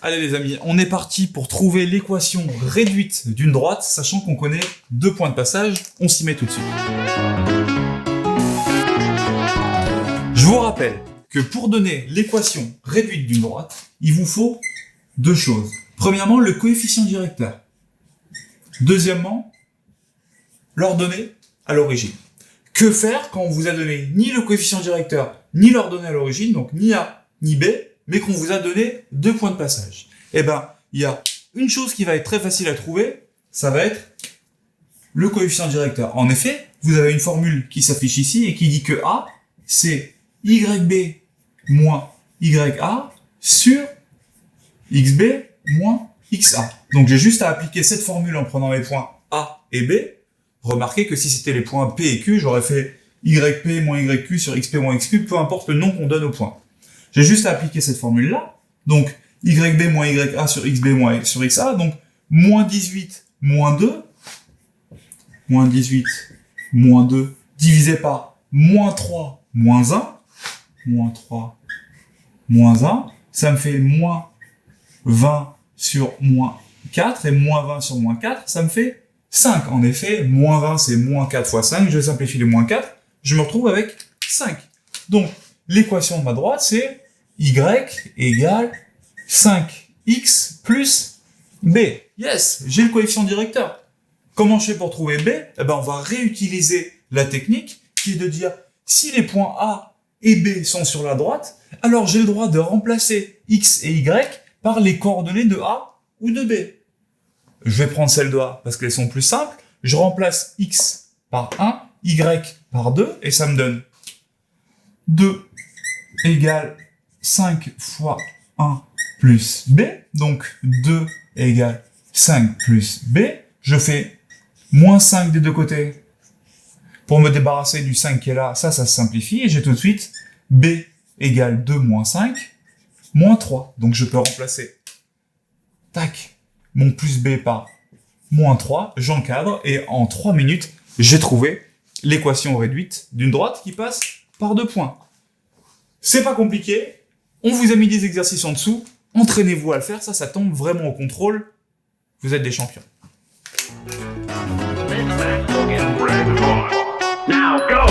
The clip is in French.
Allez les amis, on est parti pour trouver l'équation réduite d'une droite, sachant qu'on connaît 2 points de passage, on s'y met tout de suite. Je vous rappelle que pour donner l'équation réduite d'une droite, il vous faut 2 choses. Premièrement, le coefficient directeur. Deuxièmement, l'ordonnée à l'origine. Que faire quand on vous a donné ni le coefficient directeur, ni l'ordonnée à l'origine, donc ni A, ni B, mais qu'on vous a donné 2 points de passage? Eh ben, il y a une chose qui va être très facile à trouver, ça va être le coefficient directeur. En effet, vous avez une formule qui s'affiche ici et qui dit que A, c'est YB moins YA sur XB moins XA. Donc j'ai juste à appliquer cette formule en prenant les points A et B. Remarquez que si c'était les points P et Q, j'aurais fait YP moins YQ sur XP moins XQ, peu importe le nom qu'on donne aux points. J'ai juste à appliquer cette formule-là. Donc, YB moins YA sur XB moins sur XA. Donc, moins 18 moins 2. Moins 18 moins 2 divisé par moins 3 moins 1. Moins 3 moins 1. Ça me fait moins 20 sur moins 4. Et moins 20 sur moins 4, ça me fait 5. En effet, moins 20, c'est moins 4 fois 5. Je simplifie les moins 4. Je me retrouve avec 5. Donc, l'équation de ma droite, c'est y égale 5x plus b. Yes, j'ai le coefficient directeur. Comment je fais pour trouver b? Eh ben, on va réutiliser la technique qui est de dire si les points A et B sont sur la droite, alors j'ai le droit de remplacer x et y par les coordonnées de A ou de B. Je vais prendre celle de A parce qu'elles sont plus simples. Je remplace x par 1, y par 2 et ça me donne 2 égale 5 fois 1 plus B, donc 2 égale 5 plus B. Je fais moins 5 des deux côtés pour me débarrasser du 5 qui est là, ça se simplifie, et j'ai tout de suite B égale 2 moins 5, moins 3. Donc je peux remplacer, tac, mon plus B par moins 3, j'encadre, et en 3 minutes, j'ai trouvé l'équation réduite d'une droite qui passe par 2 points. C'est pas compliqué, on vous a mis des exercices en dessous, entraînez-vous à le faire, ça tombe vraiment au contrôle, vous êtes des champions. Now go!